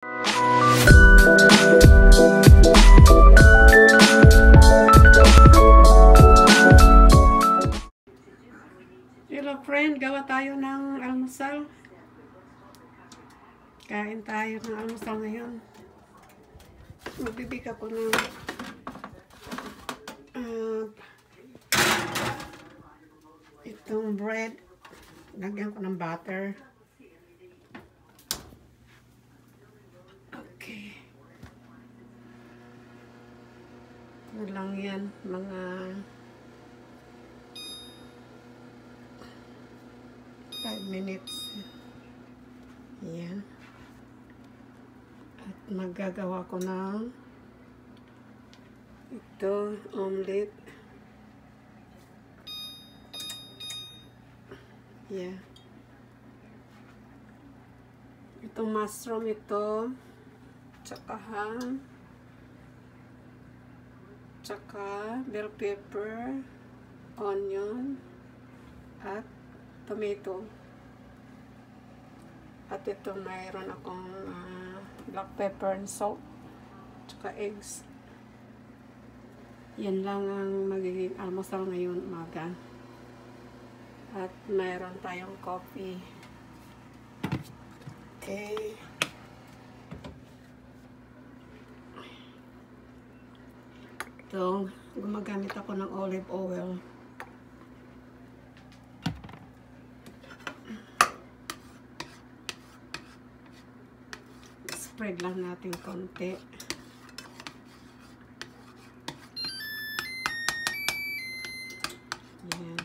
Hello friend, gawa tayo ng almusal. Kain tayo ng almusal ngayon. Magbibig ako ng itong bread. Lagyan ko ng butter. Okay. Ano lang yan, mga 5 minutes. Yan. At magagawa ko ng ito, omelet. Yeah. Itong mushroom ito, tsaka ham, tsaka bell pepper, onion, at tomato. At ito mayroon akong black pepper and salt, tsaka eggs. Yan lang ang magiging almusal ngayon umaga. At mayroon tayong coffee. Okay. Ito, gumagamit ako ng olive oil. Spread lang natin konti. Yan.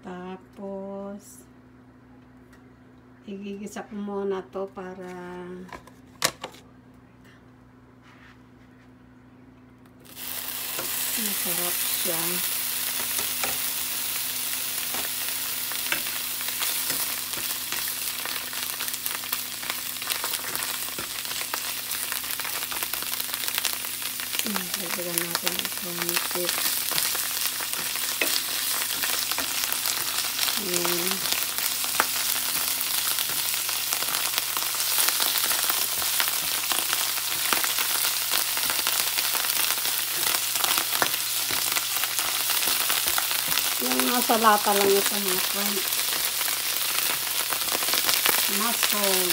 Tapos igigisa ko muna to para masarap siya. Lagyan natin itong chips. Ayan. Yung nasa lata lang ito mga friend. Mushroom.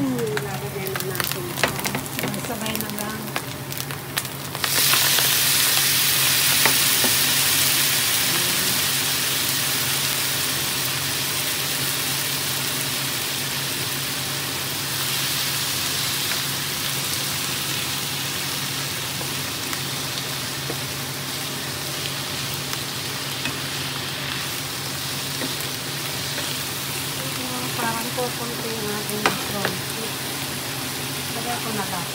Lalagyan na natin ito. Sabay na lang. Parang kukunti yung ating mushroom. Lagay ko na lang.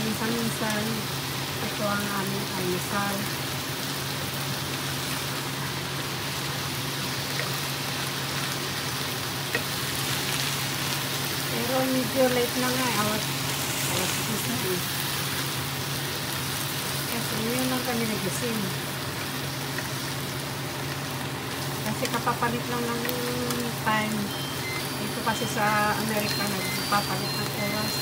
Minsan-minsan, ito ang aming almusal. Pero medyo late na nga, alas 6 na eh. Kasi ngayon lang kami nagising. Kasi kapapalit lang ng time. Ito kasi sa Amerika, nagpapalit ng oras.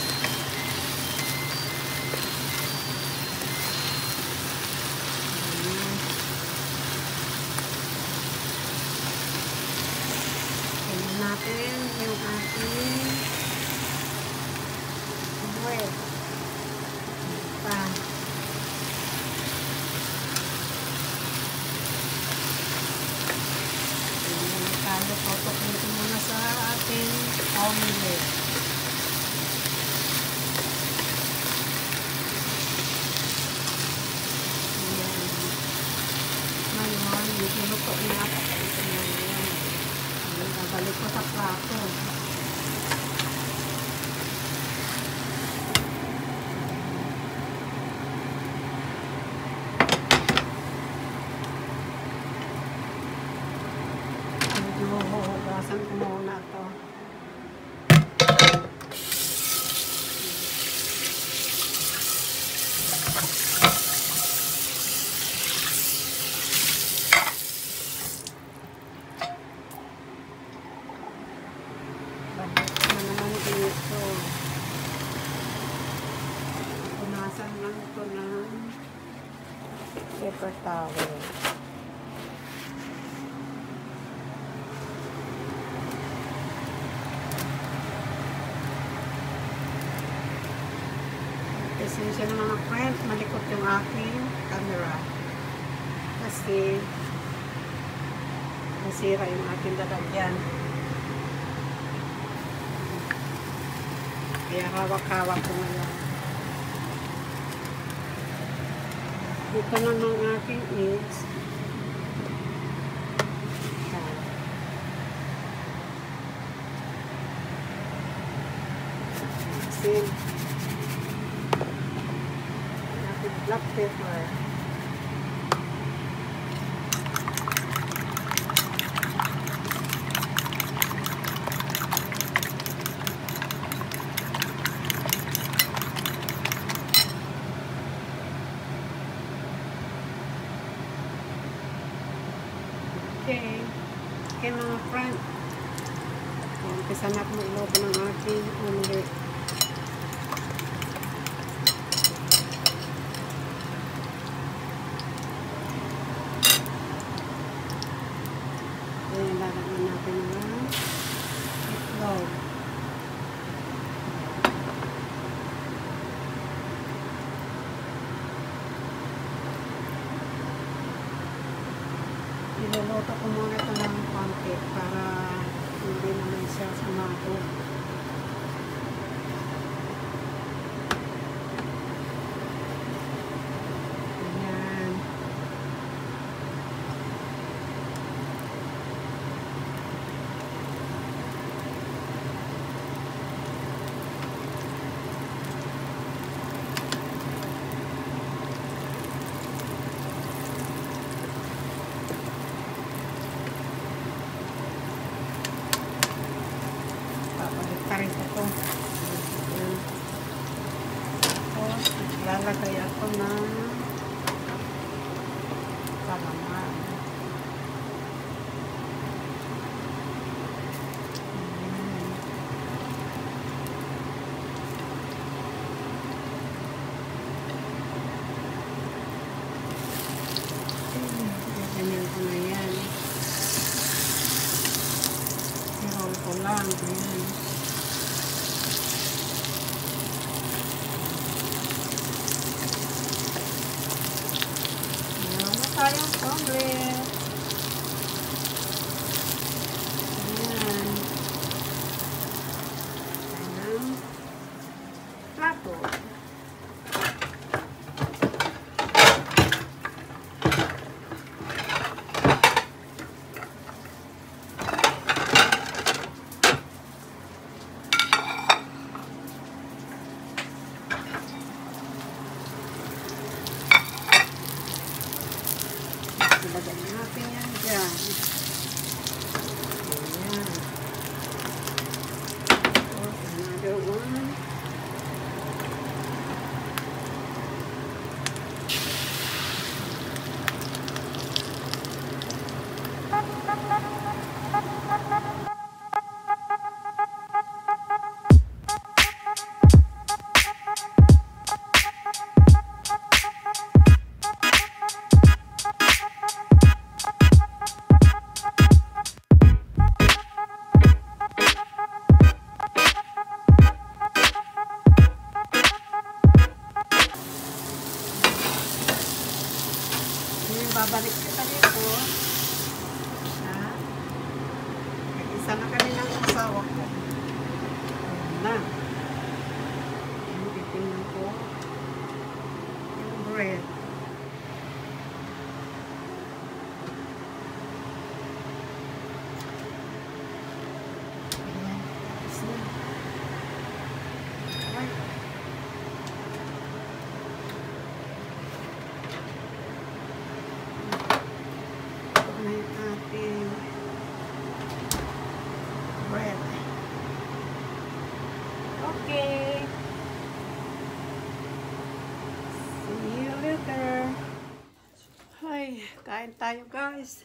natin yung ating bread. Pa. Kalo tutukin ko muna sa ating omelet. Ayan. Ngayon, luto na. Papalitan na yan. Babalik ko sa plato. Huhugasan ko muna ito. Balik na naman dito. Punasan lang ito ng paper towel. Pasensya na mga friends, malikot yung aking camera kasi nasira yung aking lalagyan, kaya hawak-hawak ko ngayon. Ito na ng aking eggs. Sin black pepper. Okay mga friend, umpisa na akong ilobo ng aking omelet. Ayan, lalagyan natin ng itlog. Iluluto ko muna ito ng konti para hindi naman siya sumako. Ayan. Rin ito. Tapos, lalagay ako ng kalaman. Ganyan ko na yan. I-roll ko lang. Ganyan. Tayong omelet. Ayan. Ayan. Plato. Ilagay natin yan dyan. Ayan. Tapos, another one. babalik kita dito. Ha? Isa na kami ng asawa ko. Ayan na. Ayan, titingnan ko. Yung bread. Ayan. Tapos na. Ay. Na yung ating bread. Okay. See you later. Ay, kain tayo guys.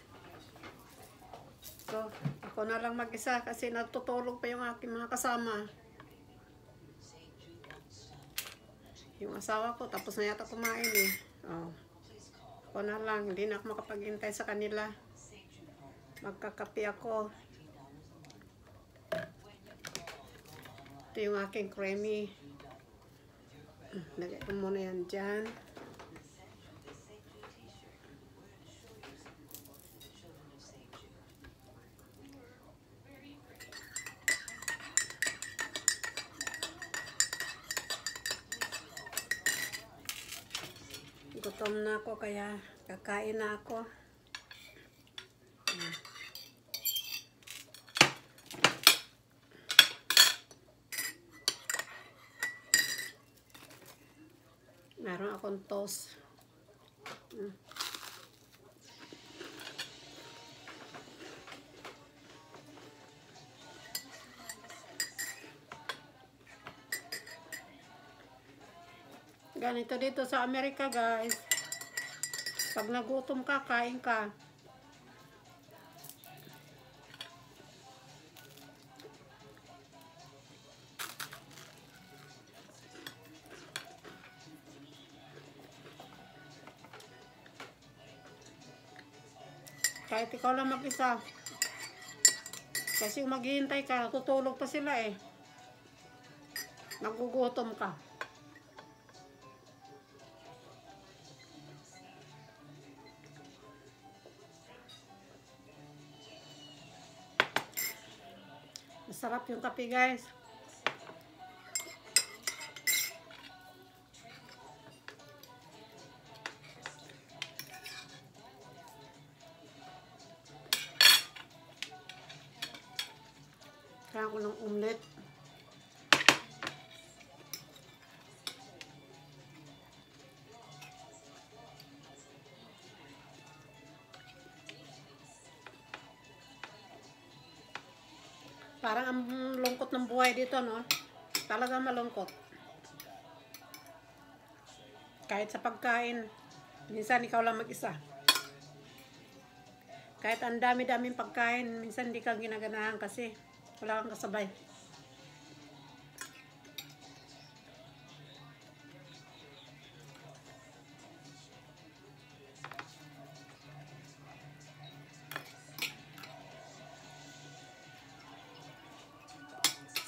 So, ako na lang mag-isa kasi natutulog pa yung aking mga kasama. Yung asawa ko, tapos na yata kumain eh. Oh. Ako na lang, hindi na ako makapaghintay sa kanila. Magkakape ako. Ito yung aking creamy. Lagay ko muna yan dyan. Gutom na ako kaya kakain na ako. Meron akong toast. Ganito dito sa Amerika guys. Pag nagutom ka, kain ka. Kahit ikaw lang mag-isa. Kasi maghihintay ka, tutulog pa sila eh. Nagugutom ka. Masarap yung kape guys. Kaya ko ng omelet. Parang ang lungkot ng buhay dito, no? Talagang malungkot. Kahit sa pagkain, minsan ikaw lang mag-isa. Kahit ang dami-daming pagkain, minsan hindi ka ginaganahan kasi wala kang kasabay.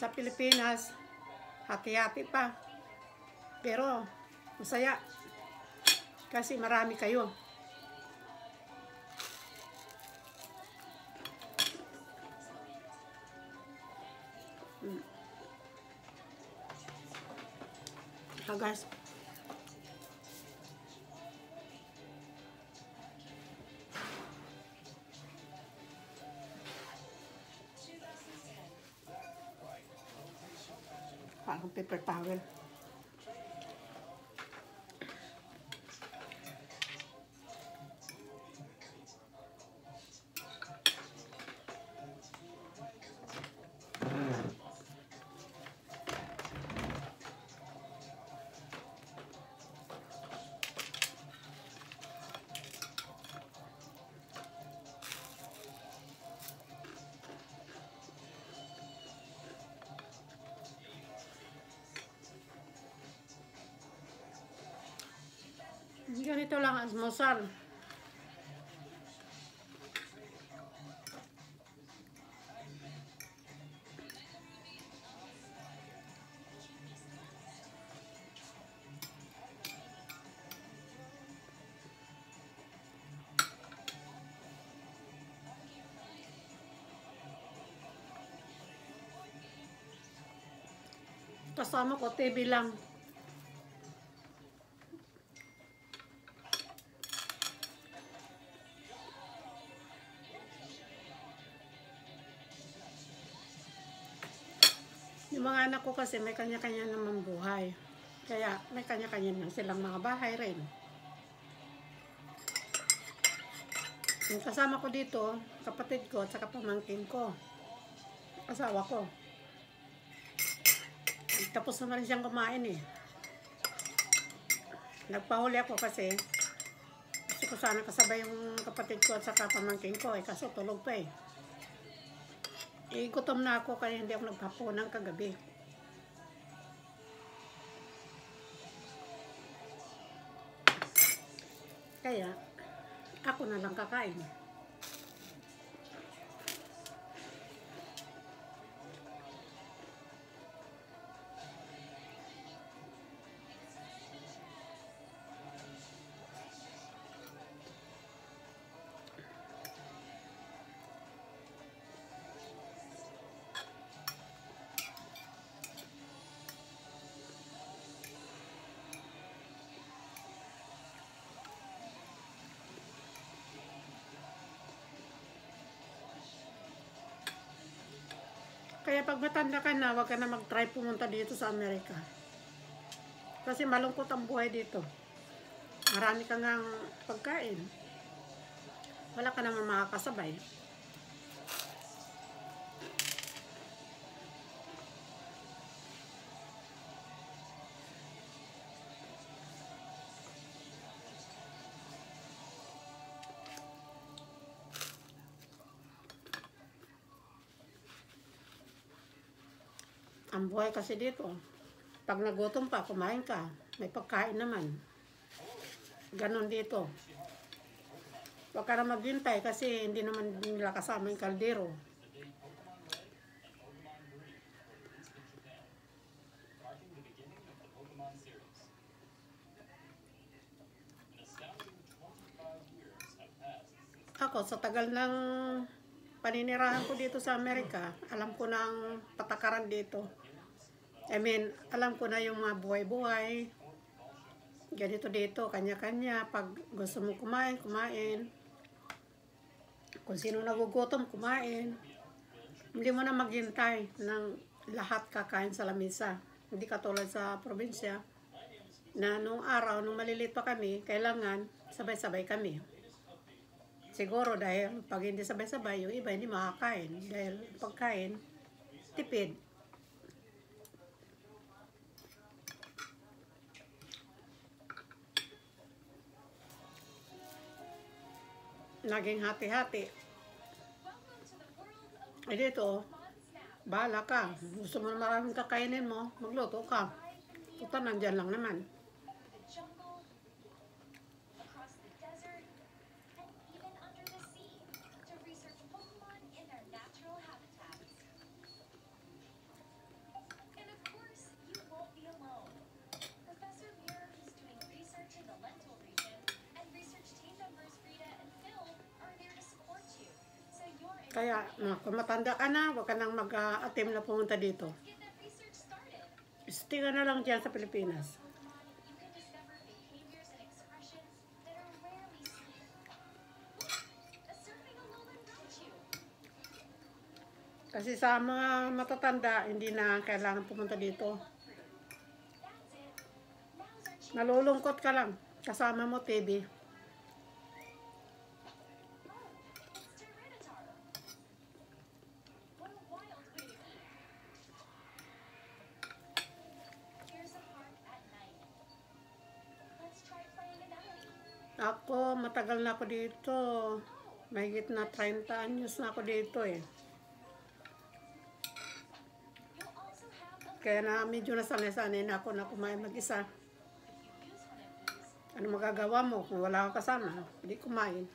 Sa Pilipinas, hati-hati pa. Pero, masaya. Kasi marami kayo. Guys. Parang paper towel. Ganito lang ang almusal. kasama ko, TV lang. Yung mga anak ko kasi may kanya-kanya naman buhay. Kaya may kanya-kanya na silang mga bahay rin. Yung kasama ko dito, kapatid ko at saka pamangkin ko. Asawa ko. Tapos na rin siyang kumain eh. Nagpahuli ako kasi gusto ko sana kasabay yung kapatid ko at saka pamangkin ko eh, kaso tulog pa eh. Gutom na ako kaya hindi ako nagpapunan kagabi. Kaya ako na lang kakain. Kaya pag matanda ka na, huwag ka na mag-try pumunta dito sa Amerika. Kasi malungkot ang buhay dito. Marami ka ngang pagkain. Wala ka naman makakasabay. Ang buhay kasi dito, pag nagutom pa, kumain ka, may pagkain naman. Ganon dito. Huwag ka na maghintay kasi hindi naman nila kasama yung kaldero. Ako, sa tagal ng paninirahan ko dito sa Amerika, alam ko na ang patakaran dito. I mean, alam ko na yung mga buhay-buhay. Ganito dito, kanya-kanya. Pag gusto mo kumain, kumain. Kung sino nagugutom, kumain. Hindi mo na maghintay ng lahat kakain sa lamesa. Hindi katulad sa probinsya na nung araw, nung maliliit pa kami, kailangan sabay-sabay kami. Siguro dahil pag hindi sabay-sabay, yung iba hindi makakain. Dahil pagkain, tipid. Naging hati-hati. Eh dito, bahala ka. Gusto mo na maraming kakainin mo, magluto ka. Puta, nandyan lang naman. Kaya, kung matanda ka na, huwag ka nang mag-attempt na pumunta dito. Stay ka na lang dyan sa Pilipinas. Kasi sa mga matatanda, hindi na kailangan pumunta dito. Nalulungkot ka lang. Kasama mo, TV. Ako, matagal na ako dito. Mahigit na 30 anyos na ako dito eh. Kaya na medyo nasanay-sanay na ako na kumain mag-isa. Ano magagawa mo kung wala kang kasama? Hindi kumain.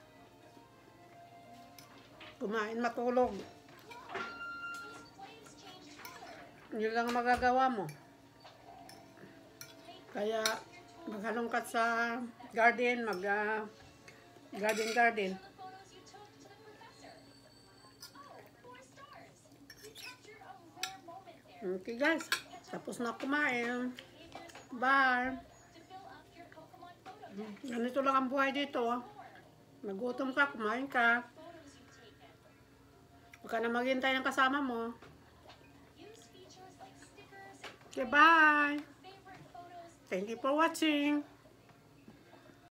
Kumain, matulog. Yun lang magagawa mo. Kaya maghalongkat sa garden, garden. Okay guys. Tapos na kumain. Bye. Ganito lang ang buhay dito. Nagutom ka, kumain ka. Huwag ka na maghintay ng kasama mo. Okay, bye. Thank you for watching.